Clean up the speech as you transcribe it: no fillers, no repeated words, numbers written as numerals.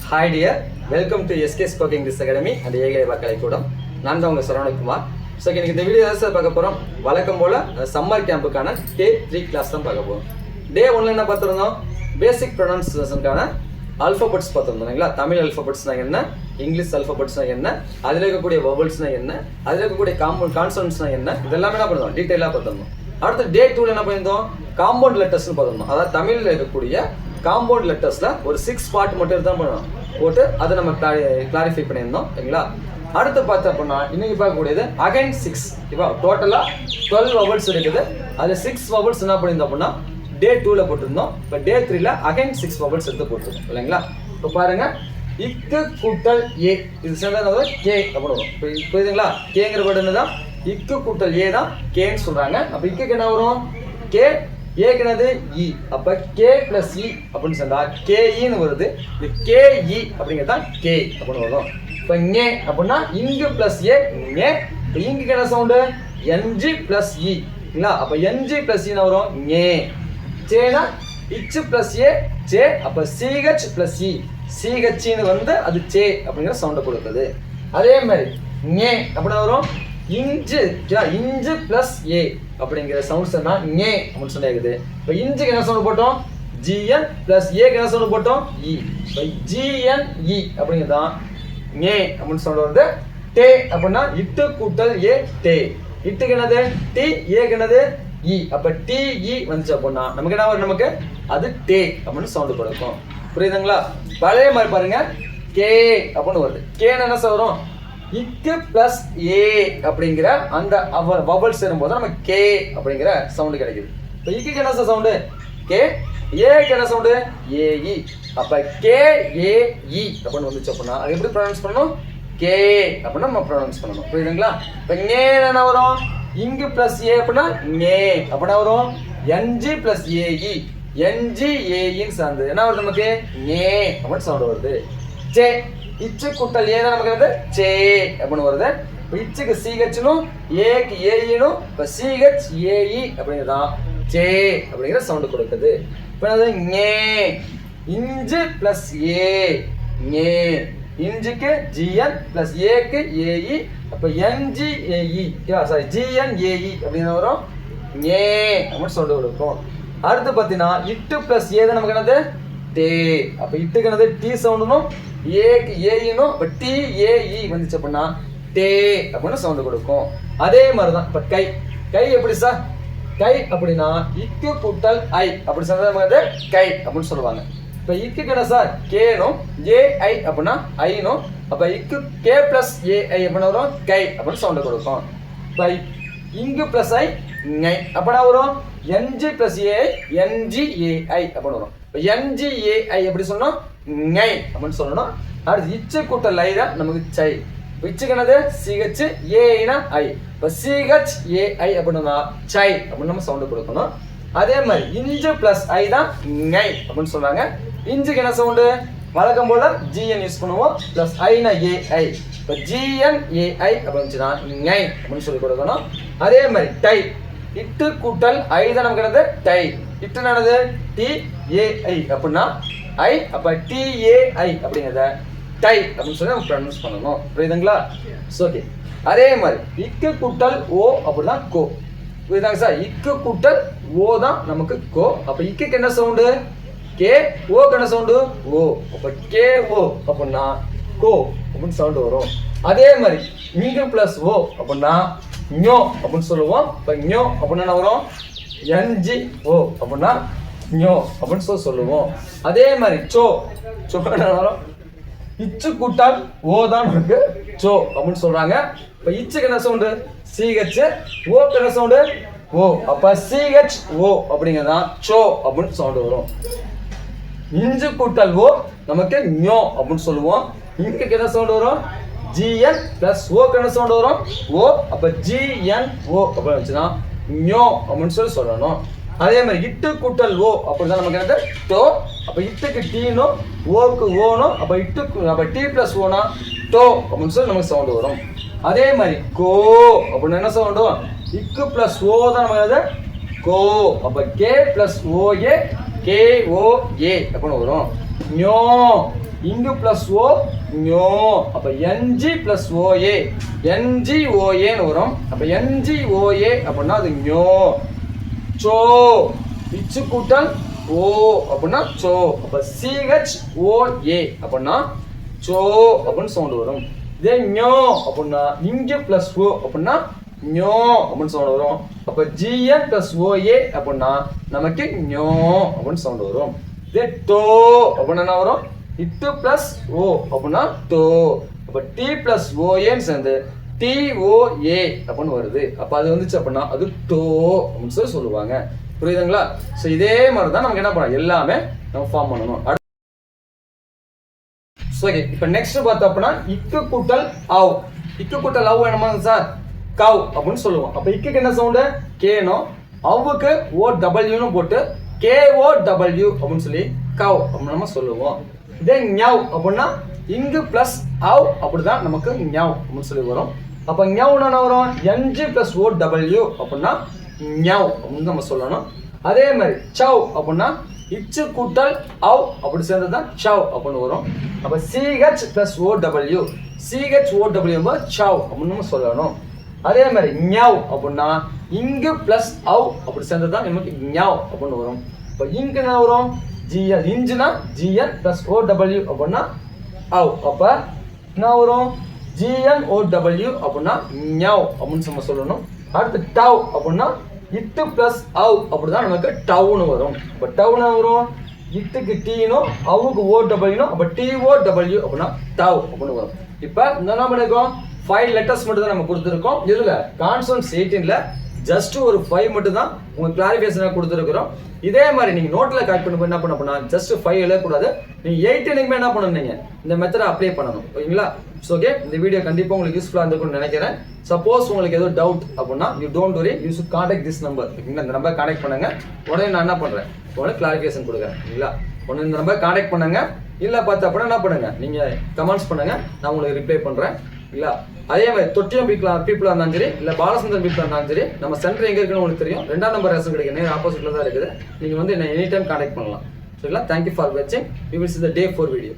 Hi dear, welcome to SK Spoken English Academy and Eklavya கலைக்கூடம். நான் தான் உங்கள் சரவணகுமார். ஸோ இன்னைக்கு இந்த வீடியோ தான் பார்க்க போகிறோம். வழக்கம் போல் சம்மர் கேம்புக்கான டே 3 கிளாஸ் தான் பார்க்க போகிறோம். டே 1 என்ன பார்த்துருந்தோம்? பேசிக் ப்ரொனன்சியேஷனுக்கான ஆல்ஃபபெட்ஸ் பார்த்துருந்தோம் இல்லைங்களா? தமிழ் ஆல்ஃபபெட்ஸ்னால் என்ன, இங்கிலீஷ் ஆல்ஃபபெட்ஸ்னால் என்ன, அதில் இருக்கக்கூடிய வவல்ஸ்னால் என்ன, அதில் இருக்கக்கூடிய கான்சனன்ட்ஸ்னால் என்ன, இதெல்லாமே என்ன பண்ணுறோம்? டீட்டெயிலாக பார்த்துருந்தோம். அடுத்து டே 2 என்ன பண்ணியிருந்தோம்? காம்பவுண்ட் லெட்டர்ஸ்னு பார்த்துருந்தோம். அதாவது தமிழில் இருக்கக்கூடிய காம்பவுண்ட் லெட்டர்ஸில் ஒரு 6 பார்ட் மட்டும் தான் பண்ணணும் போட்டு அதை நம்ம கிளாரிஃபை பண்ணியிருந்தோம் சரிங்களா. அடுத்து பார்த்தா அப்படின்னா இன்னைக்கு பார்க்கக்கூடியது அகைன் 6 இப்போ டோட்டலாக 12 வவல்ஸ் இருக்குது. அதில் 6 வவல்ஸ் என்ன பண்ணியிருந்தோம் அப்படின்னா டே 2ல் போட்டிருந்தோம். இப்போ டே 3ல் அகைன் 6 வவல்ஸ் எடுத்து போட்டிருந்தோம் இல்லைங்களா. இப்போ பாருங்க, இக்கு கூட்டல் ஏ இது சேர்ந்தது கே அப்படின்னு வரும். இப்போ புரியுதுங்களா? கேங்கிற வேர்டு என்னதான்? இக்கு கூட்டல் ஏ தான் கேன்னு சொல்றாங்க. அப்போ இக்குக்கு என்ன வரும்? கே. ஏக்குனது இ. அப்ப கே பிளஸ் இ அப்படின்னு சொன்னா கேஇன்னு வருது. இது கேஇ அப்படிங்கிறதா கே அப்படின்னு வரும். இப்போ இங்கே அப்படின்னா இங்கு பிளஸ் ஏ இங்கே. இப்போ இங்குக்கு என்ன சவுண்டு? என்ஜி பிளஸ் இ இல்லைங்களா. அப்போ என்ஜி பிளஸ் இன்னு வரும் இங்கே. சேனா இச்சு பிளஸ் ஏ சே. அப்போ சிஹெச் பிளஸ் இ சிஹெச்சின்னு வந்து அது சே அப்படிங்கிற சவுண்டை கொடுக்குது. அதே மாதிரி இங்கே அப்படின்னா வரும் இஞ்சு இஞ்சு பிளஸ் ஏ அப்படிங்கிற சவுண்ட் சொன்னா நே அப்படின்னு சொல்லி இருக்குது. இப்போ இஞ்சுக்கு என்ன சவுண்ட் போட்டோம்? ஜிஎன் பிளஸ் ஏக்கு என்ன சவுண்ட் போட்டோம்? இ. இப்போ ஜிஎன் இ அப்படிங்கிறதான் நே அப்படின்னு சவுண்ட் வருது. டே அப்படின்னா இட்டு கூட்டல் ஏ டே. இட்டுக்கு என்னது? டி. ஏக்கு என்னது? இ. அப்போ டி இ வந்துச்சு அப்படின்னா நமக்கு என்ன வரும்? நமக்கு அது டே அப்படின்னு சவுண்ட் கொடுக்கும். புரியுதுங்களா? பழைய மாதிரி பாருங்க, கே அப்படின்னு வருது. கேன்னு என்ன வரும்? இக்கு பிளஸ் ஏ அப்படிங்கிற அந்த வவல் சேரும்போது நமக்கு கே அப்படிங்கிற சவுண்டு கிடைக்குது. இப்போ இக்கு என்ன சவுண்டு? கே. ஏக்கு என்ன சவுண்டு? ஏஇ. அப்போ கே ஏஇ அப்படின்னு வந்துச்சு அப்படின்னா அது எப்படி ப்ரொனவுன்ஸ் பண்ணணும்? கே அப்படின்னு நம்ம ப்ரொனவுன்ஸ் பண்ணணும். புரியுதுங்களா? இப்போ இங்கே என்ன வரும்? இங்கு பிளஸ் ஏ அப்படின்னா நே அப்படின்னா வரும் என்ஜி பிளஸ் ஏஇ. என்ஜி ஏஇன்னு சார்ந்து என்ன வருது? நமக்கு நே அப்படின்னு சவுண்டு வருது. சே இச்சு கூட்டல் ஏ தான் நமக்கு வந்து சே அப்படின்னு வருது. இப்போ இச்சுக்கு சிஹெச்னும் ஏக்கு ஏஇனும் இப்போ சிஹெச் ஏஇ அப்படிங்கிறதான் சே அப்படிங்கிற சவுண்டு கொடுக்குது. இப்போ என்னது? நே. இஞ்சு பிளஸ் ஏ நே. இஞ்சுக்கு ஜிஎன் பிளஸ் ஏக்கு ஏஇ. அப்போ NG AE sorry GN AE அப்படின்னு வரும் நே அப்படின்னு சவுண்டு கொடுக்கும். அடுத்து பார்த்தீங்கன்னா இட்டு பிளஸ் ஏ தான் நமக்கு என்னது? டே. அப்போ இட்டுக்கு என்னது? டி சவுண்டுனும் ஏக்கு ஏஇனும் இப்போ டி ஏஇ வந்துச்சு அப்படின்னா டே அப்படின்னு சவுண்டு கொடுக்கும். அதே மாதிரி தான் இப்போ கை. கை எப்படி சார்? கை அப்படின்னா இக்கு கூட்டல் ஐ அப்படி சொன்னது கை அப்படின்னு சொல்லுவாங்க. இப்போ இக்குக்கு என்ன சார்? கேனும் ஏஐ அப்படின்னா ஐனும். அப்போ இக்கு கே பிளஸ் ஏஐ அப்படின்னு வரும் கை அப்படின்னு சவுண்டு கொடுக்கும். இப்போ இங்கு பிளஸ் ஐ ஐ அப்படின்னா வரும் NG plus AI NG AI அப்படின்னு வரும். இப்போ என்ஜி ஏஐ எப்படி சொல்லணும்? ஐ அப்படின்னு சொல்லணும். அடுத்து இச்சு கூட்டல் ஐ தான் நமக்கு சை. இச்சுக்கு என்னது? சிஹெச் ஏஐனா ஐ. இப்போ சிஹெச் ஏஐ அப்படின்னா சை அப்படின்னு நம்ம சவுண்டு கொடுக்கணும். அதே மாதிரி இஞ்சு பிளஸ் ஐ தான் ஐ அப்படின்னு சொல்றாங்க. இஞ்சுக்கு என்ன சவுண்டு? வழக்கம் போல ஜிஎன் யூஸ் பண்ணுவோம். பிளஸ் ஐனா ஏஐ. இப்போ ஜிஎன் ஏஐ அப்படின்னுச்சுன்னா ஐ அப்படின்னு சொல்லி கொடுக்கணும். அதே மாதிரி டை. இட்டு கூட்டல் ஐ தான் நமக்கு என்னது? டை. இட்டு என்னது? டி ஏஐ அப்படின்னா ஐ. அப்போ டிஏஐ அப்படிங்கிறத டை அப்படின்னு சொல்லி நம்ம ப்ரொனவுன்ஸ் பண்ணணும். புரியுதுங்களா? ஓகே. அதே மாதிரி இக்கு கூட்டல் ஓ அப்படின்னா கோ. புரியுதாங்க சார்? இக்கு கூட்டல் ஓ தான் நமக்கு கோ. அப்போ இக்குக்கு என்ன சவுண்டு? கே. ஓக்கு என்ன சவுண்டு? ஓ. அப்போ கே ஓ அப்படின்னா கோ அப்படின்னு சவுண்டு வரும். அதே மாதிரி இங்கு பிளஸ் ஓ அப்படின்னா ஞோ அப்படின்னு சொல்லுவோம். இப்போ ஞோ அப்படின்னா என்ன வரும்? என்ஜி ஓ அப்படின்னா ஞோ அப்படின்னு சொல்லுவோம். அதே மாதிரி சோ. சோ என்ன வரும்? இச்சு கூட்டால் ஓ தான் நமக்கு சோ அப்படின்னு சொல்றாங்க. இப்போ இச்சுக்கு என்ன சவுண்டு? சிஹெச். ஓக்கு என்ன சவுண்டு? ஓ. அப்ப சிஹெச் ஓ அப்படிங்கிறதான் சோ அப்படின்னு சவுண்டு வரும். இஞ்சு கூட்டல் ஓ நமக்கு ஞோ அப்படின்னு சொல்லுவோம். இங்குக்கு என்ன சவுண்டு வரும்? ஜிஎன் பிளஸ் ஓக்கு என்ன சவுண்டு வரும்? ஓ. அப்ப ஜிஎன் ஓ அப்படின்னு வச்சுன்னா ஞோ அப்படின்னு சொல்லணும். அதே மாதிரி இட்டு கூட்டல் ஓ அப்படிதான் நமக்கு என்னது? டோ. அப்போ இட்டுக்கு டீனும் ஓக்கு ஓனும். அப்போ இட்டு அப்போ டி பிளஸ் ஓனா டோ அப்படின்னு சொல்லி நமக்கு சவுண்டு வரும். அதே மாதிரி கோ அப்படின்னு என்ன சவுண்டு? இக்கு பிளஸ் ஓ தான் நமக்கு கோ. அப்போ கே பிளஸ் ஓஏ கே ஓ ஏ அப்படின்னு வரும். ஞோ இங்கு பிளஸ் ஓ ஞோ. அப்ப என்ஜி பிளஸ் ஓஏ, என்ஜிஓஏன்னு வரும். அப்ப என்ஜிஓஏ அப்படின்னா அது ஞோ. சோ இச்சு கூட்டல் ஓ அப்படின்னா சோ. அப்ப சிஹெச்ஓஏ அப்படின்னா சோ அப்படின்னு சவுண்ட் வரும். இதே ஞோ அப்படின்னா இங்கு பிளஸ் ஓ அப்படின்னா ஞோ அப்படின்னு சவுண்ட் வரும். அப்ப ஜிஎன் பிளஸ் ஓஏ அப்படின்னா நமக்கு ஞோ அப்படின்னு சவுண்ட் வரும். இதே டோ அப்படின்னா என்ன வரும்? இட்டு பிளஸ் ஓ அப்படின்னா டோ. அப்ப டி பிளஸ் ஓஏன்னு சேர்ந்து டிஓஏ அப்படின்னு வருது. அப்ப அது வந்துச்சு அப்படின்னா அது டோ அப்படின்னு சொல்லுவாங்க. புரியுதுங்களா? ஸோ இதே மாதிரி தான் நமக்கு என்ன பண்ணலாம், எல்லாமே நம்ம ஃபார்ம் பண்ணணும். ஓகே, இப்போ நெக்ஸ்ட் பார்த்தோம் அப்படின்னா இக்கு கூட்டல் ஆவ். இக்கு கூட்டல் ஆவ் என்னமா சார்? கவ் அப்படின்னு சொல்லுவோம். அப்போ இக்குக்கு என்ன சவுண்டு? கேனோ. அவ்வுக்கு ஓ டபிள்யூன்னு போட்டு கேஓ டபிள்யூ அப்படின்னு சொல்லி கவ் அப்படின்னு நம்ம சொல்லுவோம். இதே ஞவ் அப்படின்னா இங்கு பிளஸ் ஆவ் அப்படிதான் நமக்கு ஞவ் அப்படின்னு சொல்லி வரும். அப்போ ஞவ்னா என்ன வரும்? என்ஜி பிளஸ் ஓ டபிள்யூ அப்படின்னா ஞவ் அப்படின்னு நம்ம சொல்லணும். அதே மாதிரி சவ் அப்படின்னா இச்சு கூட்டல் அவ் அப்படி சேர்ந்து தான் சவ் அப்படின்னு வரும். அப்போ சிஹெச் பிளஸ் ஓ டபிள்யூ, சிஹெச்ஓடபிள்யூ சவ் அப்படின்னு நம்ம சொல்லணும். அதே மாதிரி ஞவ் அப்படின்னா இங்கு பிளஸ் அவ் அப்படி சேர்ந்து தான் நமக்கு ஞவ் அப்படின்னு வரும். இப்போ இங்கு என்ன வரும்? ஜிஎன். இஞ்சுனா ஜிஎன் பிளஸ் ஓ டபிள்யூ அப்படின்னா அவ். அப்போ என்ன வரும்? ஜிஎன்ஓடபிள்யூ அப்படின்னா ஞவ் அப்படின்னு நம்ம சொல்லணும். அடுத்து டவ் அப்படின்னா இட்டு பிளஸ் அவ் அப்படிதான் நமக்கு டவுன்னு வரும். இப்போ டவுன்னு வரும் இட்டுக்கு டீனும் அவுக்கு ஓ டபிள்யூனும். அப்போ டிஓ டபிள்யூ அப்படின்னா டவ் அப்படின்னு வரும். இப்போ என்ன பண்ணிருக்கோம்? 5 லெட்டர்ஸ் மட்டும் தான் நம்ம கொடுத்துருக்கோம். இதுல கான்சோனன்ட்ஸ் 18ல ஜஸ்ட் ஒரு 5 மட்டும் தான் உங்களுக்கு கிளாரிஃபிகேஷனாக கொடுத்துருக்குறோம். இதே மாதிரி நீங்க நோட்ல கரெக்ட் பண்ணி என்ன பண்ண போனா ஜஸ்ட் 5 எழுதக்கூடாது. நீங்க 18க்குமே என்ன பண்ணணும்? இந்த மெத்தடை அப்ளை பண்ணணும். ஓகேங்களா? ஓகே, இந்த வீடியோ கண்டிப்பாக உங்களுக்கு யூஸ்ஃபுல்லாக இருந்திருக்கும்னு நினைக்கிறேன். சப்போஸ் உங்களுக்கு ஏதோ டவுட் அப்படின்னா you don't worry, you should contact this number. இந்த நம்பர் கான்டாக்ட் பண்ணுங்க. உடனே நான் என்ன பண்றேன்? உங்களுக்கு கிளாரிஃபிகேஷன் கொடுக்குறேன். இல்லைங்களா? உடனே இந்த நம்பர் கான்டாக்ட் பண்ணுங்க. இல்லை பார்த்து அப்படின்னா என்ன பண்ணுங்க, நீங்க கமெண்ட்ஸ் பண்ணுங்க, நான் உங்களுக்கு ரிப்ளை பண்றேன். இல்ல அதே மாதிரி தொட்டியம் பீப்புளா இருந்தாலும் சரி, இல்லை பாலசுந்தரம் பீப்புளா இருந்தாலும் சரி, நம்ம சென்டர் எங்க இருக்குன்னு உங்களுக்கு தெரியும். 2ஆம் நம்பர் ரேஷன் கிடைக்கும், நேர் ஆப்போசிட்ல தான் இருக்குது. நீங்க வந்து என்ன எனி டைம் கான்டாக்ட் பண்ணலாம். சரிங்களா? தேங்க்யூ ஃபார் வாட்சிங். We will see the day 4 video.